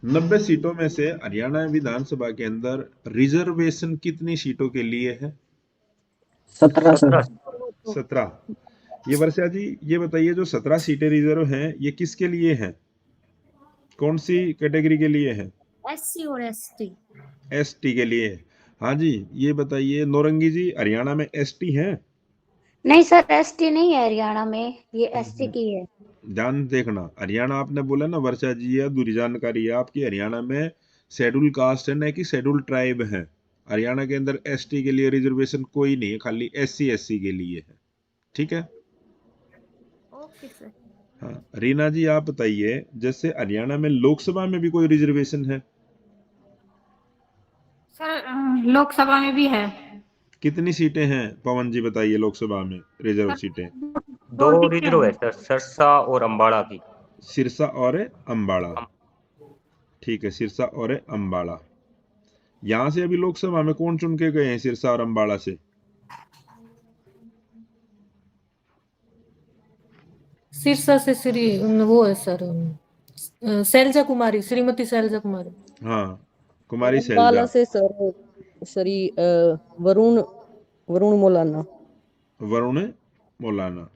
90 सीटों में से हरियाणा विधानसभा के अंदर रिजर्वेशन कितनी सीटों के लिए है? 17 सर। 17। ये वर्षा जी, ये बताइए, जो 17 सीटें रिजर्व हैं ये किसके लिए हैं? कौन सी कैटेगरी के लिए है? एससी और एसटी। एसटी के लिए। हाँ जी, ये बताइए नौरंगी जी, हरियाणा में एसटी हैं? नहीं सर, एसटी नहीं है हरियाणा में, ये एससी की है। ध्यान देखना, हरियाणा आपने बोला ना वर्षा जी, या दूरी जानकारी है आपकी, हरियाणा में शेड्यूल कास्ट है, ना कि शेड्यूल ट्राइब है। हरियाणा के अंदर एसटी के लिए रिजर्वेशन कोई नहीं है, खाली एससी एससी के लिए है। ठीक है। Okay sir. हाँ, रीना जी आप बताइए, जैसे हरियाणा में लोकसभा में भी कोई रिजर्वेशन है? सर लोकसभा में भी है। कितनी सीटें हैं पवन जी, बताइए लोकसभा में रिजर्व सीटें? दो रिजर्व है सर, सिरसा और अम्बाड़ा की। सिरसा और अंबाड़ा। ठीक है, सिरसा और अंबाड़ा। यहां से अभी लोकसभा में कौन चुन के गए हैं सिरसा और अंबाड़ा से? सिरसा से श्री वो है सर, शैलजा कुमारी, श्रीमती शैलजा कुमारी। हाँ, कुमारी अंबाला शैलजा। से सर श्री वरुण वरुण मौलाना। वरुण मौलाना।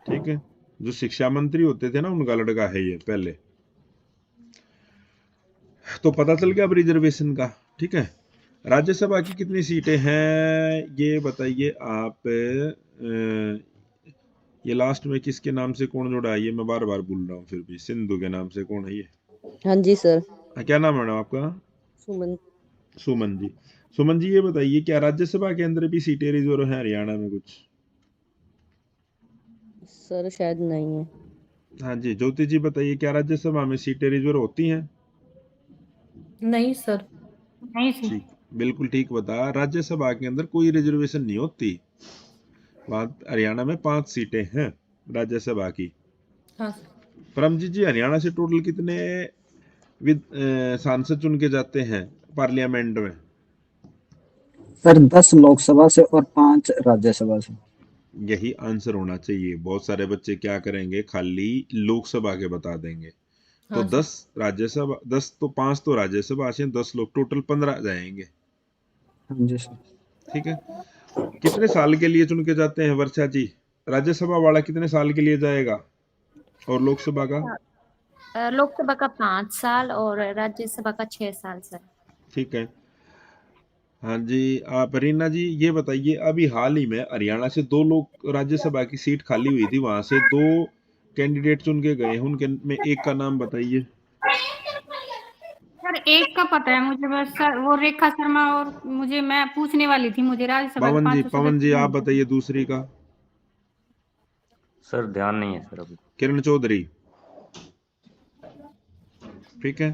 ठीक है, जो शिक्षा मंत्री होते थे ना उनका लड़का है ये पहले। तो पता चल गया अब रिजर्वेशन का। ठीक है, राज्यसभा की कितनी सीटें हैं ये बताइए आप। ये लास्ट में किसके नाम से कौन जुड़ा है, ये मैं बार बार भूल रहा हूँ, फिर भी सिंधु के नाम से कौन है ये? हाँ जी सर। क्या नाम है मैडम आपका? सुमन। सुमन जी। सुमन जी ये बताइए, क्या राज्यसभा के अंदर भी सीटें रिजर्व हैं हरियाणा में कुछ? सर शायद नहीं है। हाँ जी, ज्योति जी बताइए, क्या राज्यसभा में सीटें रिजर्व होती हैं? नहीं सर। नहीं सर। ठीक, बिल्कुल ठीक बता, राज्यसभा के अंदर कोई रिजर्वेशन नहीं होती। बात हरियाणा में 5 सीटें हैं राज्यसभा की। हाँ सर। परमजीत जी, हरियाणा से टोटल कितने सांसद चुन के जाते हैं पार्लियामेंट में? सर 10 लोकसभा से और 5 राज्यसभा से। यही आंसर होना चाहिए। बहुत सारे बच्चे क्या करेंगे, खाली लोकसभा के बता देंगे। तो हाँ सर। 10 राज्यसभा, 10 तो 5 तो राज्यसभा से, 10 लोग टोटल 15 जाएंगे। हाँ जी सर। ठीक है, कितने साल के लिए चुन के जाते हैं वर्षा जी? राज्यसभा वाला कितने साल के लिए जाएगा और लोकसभा का? लोकसभा का 5 साल और राज्यसभा का 6 साल सर। ठीक है। हाँ जी, आप रीना जी ये बताइए, अभी हाल ही में हरियाणा से 2 लोग राज्यसभा की सीट खाली हुई थी, वहां से 2 कैंडिडेट चुन के गए हैं, उनके में एक का नाम बताइए। सर एक का पता है मुझे बस सर, वो रेखा शर्मा, और मुझे मैं पूछने वाली थी, मुझे राज्यसभा के पांचों पवन जी सदस्य। आप बताइए दूसरी का। सर ध्यान नहीं है सर अभी। किरण चौधरी। ठीक है,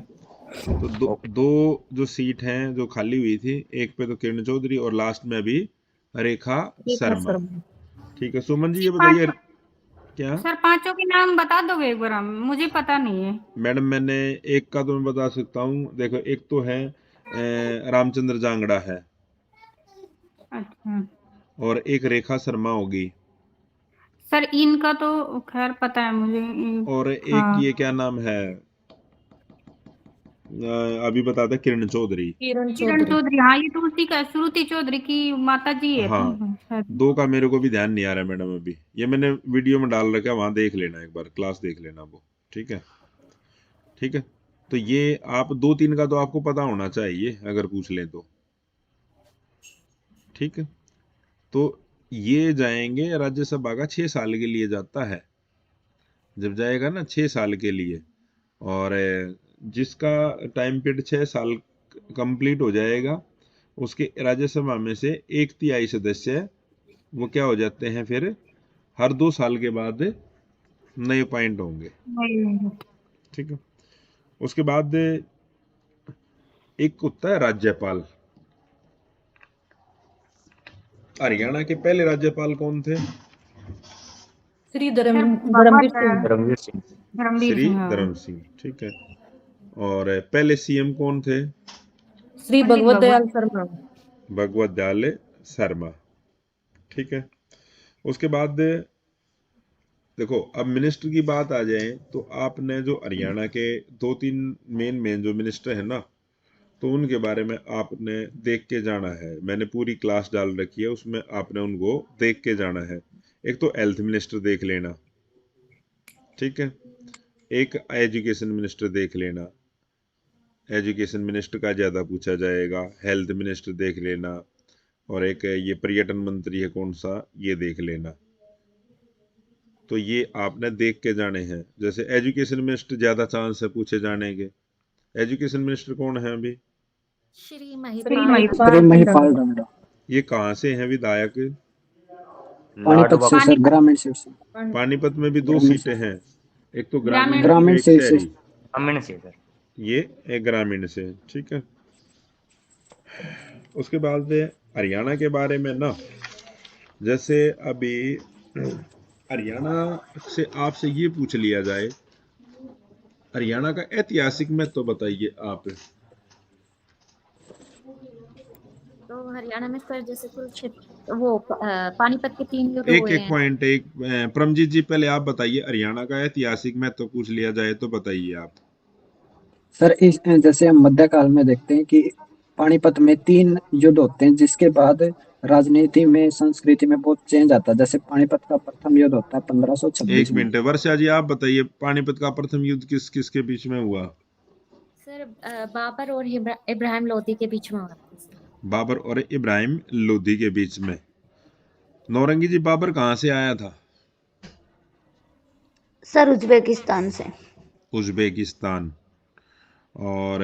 तो ओके। दो जो सीट हैं जो खाली हुई थी, एक पे तो किरण चौधरी और लास्ट में अभी रेखा शर्मा। ठीक है, सुमन जी ये बताइए पांचों क्या? सर, पांचों के नाम बता दोगे एक बार, हम मुझे पता नहीं है। मैडम मैंने एक का तो मैं बता सकता हूँ, देखो एक तो है रामचंद्र जांगड़ा है, अच्छा और एक रेखा शर्मा होगी, सर, इनका तो खैर पता है मुझे। और एक हाँ ये क्या नाम है, अभी बता था किरण चौधरी। किरण किरण चौधरी। चौधरी, हाँ ये तो उसी का, श्रुति चौधरी की माता जी है हाँ, शायद। 2 का मेरे को भी ध्यान नहीं आ रहा मैडम अभी, ये मैंने वीडियो में डाल रखा है, वहां देख लेना, एक बार क्लास देख लेना वो। ठीक है। ठीक है, तो ये आप 2-3 का तो आपको पता होना चाहिए अगर पूछ लें तो। ठीक है, तो ये जाएंगे राज्यसभा का 6 साल के लिए जाता है, जब जाएगा ना 6 साल के लिए, और जिसका टाइम पीरियड 6 साल कंप्लीट हो जाएगा, उसके राज्यसभा में से 1/3 सदस्य वो क्या हो जाते हैं, फिर हर 2 साल के बाद नए अपॉइंट होंगे। ठीक है, उसके बाद एक होता है राज्यपाल। हरियाणा के पहले राज्यपाल कौन थे? श्री सर धर्मवीर सिंह। धर्मवीर सिंह। धर्मवीर श्री सिंह, हाँ। धर्म सिंह। ठीक है, और पहले सीएम कौन थे? श्री पंडित भगवत भगवत। दयाल शर्मा। भगवत दयाल शर्मा। ठीक है, उसके बाद देखो अब मिनिस्टर की बात आ जाए तो आपने जो हरियाणा के 2-3 मेन जो मिनिस्टर है ना, तो उनके बारे में आपने देख के जाना है। मैंने पूरी क्लास डाल रखी है, उसमें आपने उनको देख के जाना है। एक तो हेल्थ मिनिस्टर देख लेना, ठीक है। एक एजुकेशन मिनिस्टर देख लेना, एजुकेशन मिनिस्टर का ज़्यादा पूछा जाएगा। हेल्थ मिनिस्टर देख लेना, और एक ये पर्यटन मंत्री है कौन सा, ये देख लेना। तो ये आपने देख के जाने हैं। जैसे एजुकेशन मिनिस्टर ज़्यादा चांस है पूछे जाने के। एजुकेशन मिनिस्टर कौन है अभी? श्री श्री महिपाल महिपाल श्री महिपाल दंडा। दंडा। ये कहाँ से हैं विधायक? पानीपत से सर, ग्रामीण सीट से। पानीपत में भी 2 ग्रामीण सीटें से। हैं, एक तो ग्रामीण ग्रामीण ग्रामीण एक सीट से। शहरी। ग्रामीण से सर। ये एक ग्रामीण से, ठीक है। उसके बाद हरियाणा के बारे में ना, जैसे अभी हरियाणा से आपसे ये पूछ लिया जाए, हरियाणा का ऐतिहासिक महत्व बताइए आप। तो हरियाणा में सर जैसे कुरुक्षेत्र वो पानीपत के 3 युद्ध एक हुए एक हैं। पॉइंट, एक परमजीत जी पहले आप बताइए, हरियाणा का ऐतिहासिक महत्व पूछ लिया जाए तो बताइए आप। सर इस जैसे हम मध्यकाल में देखते हैं कि पानीपत में 3 युद्ध होते हैं, जिसके बाद राजनीति में, संस्कृति में बहुत चेंज आता है। जैसे पानीपत का प्रथम युद्ध होता है 1526 एक में। मिनट, वर्षा जी आप बताइए, पानीपत का प्रथम युद्ध किस किस के बीच में हुआ? सर बाबर और इब्राहिम लोधी के बीच में हुआ था सर। बाबर और इब्राहिम लोधी के बीच में। नौरंगी जी, बाबर कहाँ से आया था? सर उज्बेकिस्तान से। उज्बेकिस्तान। और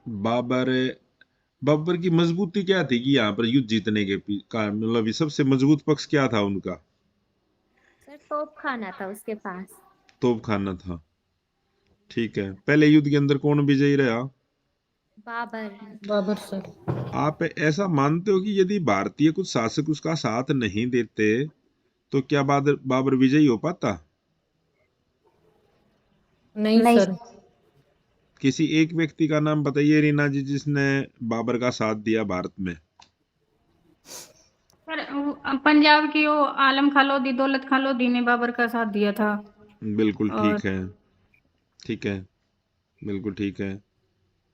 बाबर बाबर की मजबूती क्या थी कि यहाँ पर युद्ध जीतने के का मतलब सबसे मजबूत पक्ष क्या था उनका? सर तोप खाना था उसके पास। तोप खाना था, ठीक है। पहले युद्ध के अंदर कौन विजयी रहा? बाबर। बाबर सर। आप ऐसा मानते हो कि यदि भारतीय कुछ शासक उसका साथ नहीं देते तो क्या बाबर विजयी हो पाता? नहीं नहीं सर। किसी एक व्यक्ति का नाम बताइए रीना जी, जिसने बाबर का साथ दिया भारत में। सर पंजाब की वो आलम खां लोधी, दौलत खां लोधी ने बाबर का साथ दिया था। बिल्कुल और ठीक है, ठीक है, बिल्कुल ठीक है।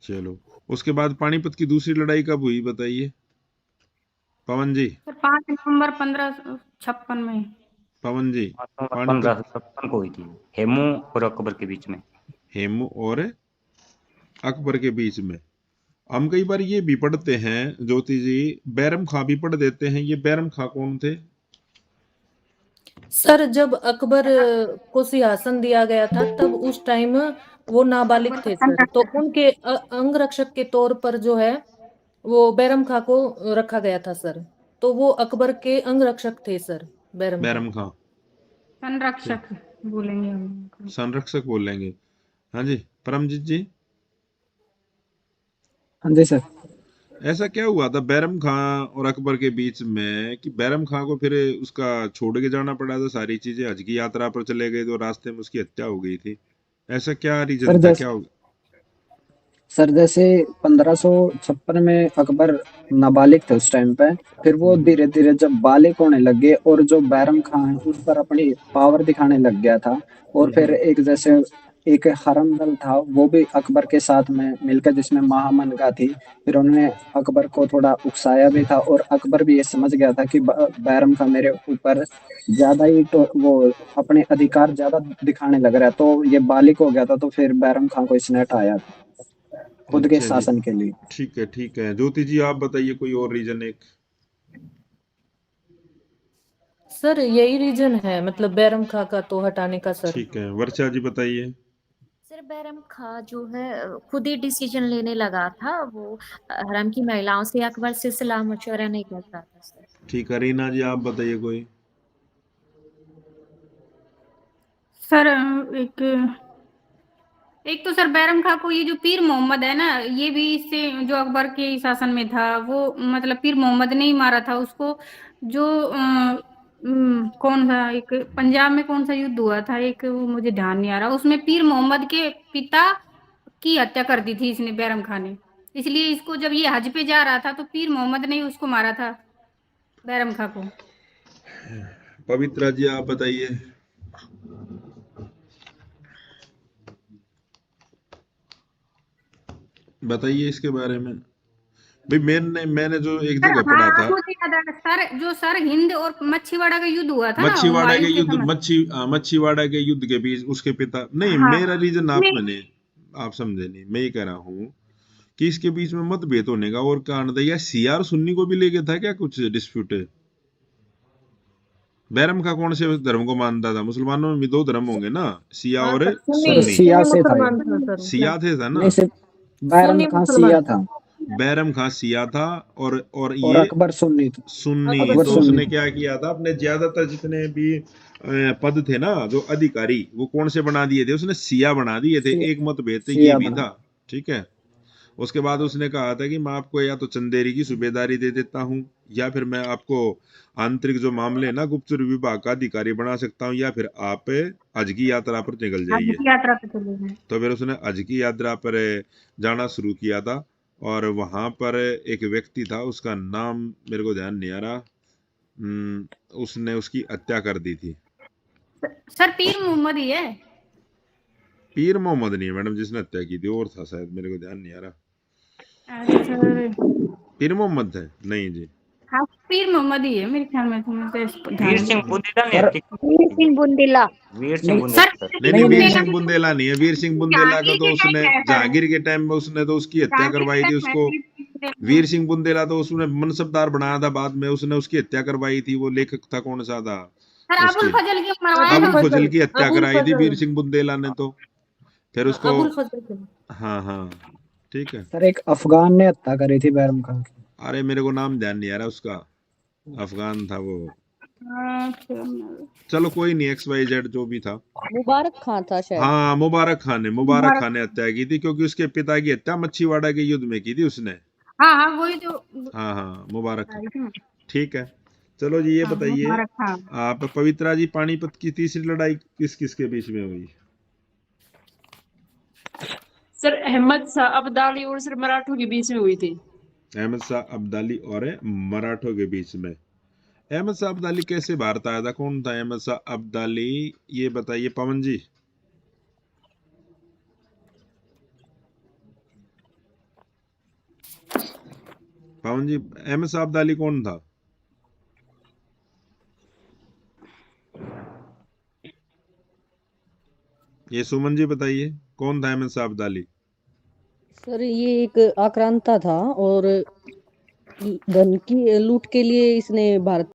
चलो, उसके बाद पानीपत की दूसरी लड़ाई कब हुई बताइए पवन जी। सर 5 नवंबर 1556 में। पवन जी, पानीपत 1556 को हुई थी, हेमू और अकबर के बीच में। हेमू और अकबर के बीच में। हम कई बार ये भी पढ़ते हैं ज्योति जी, बैरम खां भी पढ़ देते हैं। ये बैरम खां कौन थे? सर जब अकबर को सिंहासन दिया गया था तब उस टाइम वो नाबालिग थे सर, तो उनके अंगरक्षक के तौर पर जो है वो बैरम खां को रखा गया था सर। तो वो अकबर के अंगरक्षक थे सर, बैरम खां। बैरम खां संरक्षक बोलेंगे हम। संरक्षक बोलेंगे। हाँ जी, परमजीत जी, हाँ जी सर। ऐसा क्या हुआ था बैरम खां और अकबर के बीच में कि बैरम खां को फिर उसका छोड़ के जाना पड़ा था? सारी चीजें हज की यात्रा पर चले गए तो रास्ते में उसकी हत्या हो गई थी। ऐसा क्या रीजन सर था, जैसे क्या हो? सर जैसे 1556 में अकबर नाबालिग थे उस टाइम पे। फिर वो धीरे धीरे जब बालिग होने लगे और जो बैरम खान है उस पर अपनी पावर दिखाने लग गया था। और फिर एक जैसे एक हरम दल था, वो भी अकबर के साथ में मिलकर, जिसमें महामनगा थी। फिर उन्होंने अकबर को थोड़ा उकसाया भी था, और अकबर भी ये समझ गया था कि बैरम खान मेरे ऊपर ज्यादा ही तो वो अपने अधिकार ज्यादा दिखाने लग रहा है, तो ये बालिग हो गया था। तो फिर बैरम खान को इसने हटाया था खुद के अच्छा जी, शासन के लिए। ठीक है, ठीक है। ज्योति जी आप बताइए कोई और रीजन एक। सर यही रीजन है, मतलब बैरम खां का तो हटाने का सर। ठीक है, वर्षा जी बताइए। सर बैरम खां जो है खुद ही डिसीजन लेने लगा था। वो हरम की महिलाओं से, अकबर से सलाह मशवरा नहीं करता था सर। ठीक है, रीना जी आप बताइए कोई। सर एक तो सर बैरम खां को ये जो पीर मोहम्मद है ना, ये भी इससे जो अकबर के शासन में था, वो मतलब पीर मोहम्मद ने ही मारा था उसको। जो कौन सा एक पंजाब में कौन सा युद्ध हुआ था, एक वो मुझे ध्यान नहीं आ रहा, उसमें पीर मोहम्मद के पिता की हत्या कर दी थी इसने, बैरम खां ने। इसलिए इसको जब ये हज पे जा रहा था तो पीर मोहम्मद ने ही उसको मारा था, बैरम खां को। पवित्रा जी आप बताइए। बताइए इसके बारे में। भाई मैंने जो एक सर जगह पढ़ा हाँ था, मुझे याद आया सर, जो सर हिंद और मच्छीवाड़ा का युद्ध हुआ था ना मच्छीवाड़ा के हुमायूं के युद्ध, समय। मच्छीवाड़ा के युद्ध के बीच उसके पिता नहीं, हाँ मेरा रीजन नहीं, आप समझे नहीं। मैं ये कह रहा हूँ कि इसके बीच में मतभेद होने का और कारण था, या शिया और सुन्नी को भी लेके था क्या कुछ डिस्प्यूट है? बैरम खां कौन से धर्म को मानता था? मुसलमानों में भी दो धर्म होंगे ना, शिया हाँ और सर, सर सुन्नी। सिया सुन्नी से था ये, मुसलमान था सर। शिया थे था ना। नहीं सिर्फ बैरम सुन्नी खां मुसलमान सिया था बैरम खां शिया था और और ये अकबर सुन्नी था। सुन्नी। अकबर तो सुन्नी उसने था। क्या किया था, अपने ज्यादातर जितने भी पद थे ना, जो अधिकारी, वो कौन से बना दिए थे? उसने सिया बना दिए थे। सिया एक मतभेद ये सिया भी बना। था, ठीक है। उसके बाद उसने कहा था कि मैं आपको या तो चंदेरी की सूबेदारी दे देता हूँ, या फिर मैं आपको आंतरिक जो मामले हैं ना, गुप्तचर विभाग का अधिकारी बना सकता हूँ, या फिर आप हज की यात्रा पर निकल हज जाइए। की यात्रा पे चले गए। तो फिर उसने हज की यात्रा पर जाना शुरू किया था, और वहां पर एक व्यक्ति था, उसका नाम मेरे को ध्यान नहीं आ रहा। उसने उसकी हत्या कर दी थी। सर पीर मोहम्मद ही है। पीर मोहम्मद नहीं है मैडम जिसने हत्या की थी, और था शायद, मेरे को ध्यान नहीं आ रहा। अरे सर पीर मोहम्मद है नहीं जी। हाँ पीर मोहम्मद ही है मेरे ख्याल में, तो मुझे ध्यान वीर नहीं। सिंह बुंदेला ने सर हत्या की वीर थी। सिंह बुंदेला। वीर सिंह नहीं बुंदेला सर सर। नहीं, नहीं वीर नहीं सिंह बुंदेला नहीं है। वीर सिंह बुंदेला का जहांगीर तो के टाइम उसने में है सर, जहांगीर के टाइम में उसने तो उसकी हत्या जहांगीर के करवाई थी टाइम में उसको। पीर बुंदेला। वीर सिंह बुंदेला तो उसने मनसबदार बनाया था, बाद में उसने उसकी हत्या करवाई थी। वो लेखक था, कौन सा था सर अबुल उसकी, फजल के मरवाया अबुल ना अबुल उसको। फजल फजल, की हत्या अबुल कराई थी फजल, वीर सिंह बुंदेला ने। तो फिर हाँ, उसको, अबुल फजल थे। हाँ हाँ, ठीक है। सर एक अफगान ने हत्या करी थी बैरम खान की। अरे मेरे को नाम ध्यान नहीं आ रहा उसका, अफगान था वो। चलो कोई नहीं, एक्स वाई जेड जो भी था। मुबारक खान था शायद। हाँ, मुबारक खान ने हत्या की थी, क्योंकि उसके पिता की हत्या मच्छीवाड़ा के युद्ध में की थी उसने। हाँ हाँ वही जो हाँ हाँ, मुबारक खान, आई थी ना। ठीक है। चलो जी ये हाँ बताइए, मुबारक खान। आप पवित्रा जी, पानीपत की तीसरी लड़ाई किस किस के बीच में हुई? सर अहमद शाह अब्दाली और सर मराठों के बीच में हुई थी। अहमद शाह अब्दाली और मराठों के बीच में। अहमद शाह अब्दाली कैसे भारत आया था? कौन था अहमद शाह अब्दाली, ये बताइए पवन जी। पवन जी, अहमद शाह अब्दाली कौन था? ये सुमन जी बताइए, कौन था अहमद शाह अब्दाली? सर ये एक आक्रांता था और धन की लूट के लिए इसने भारत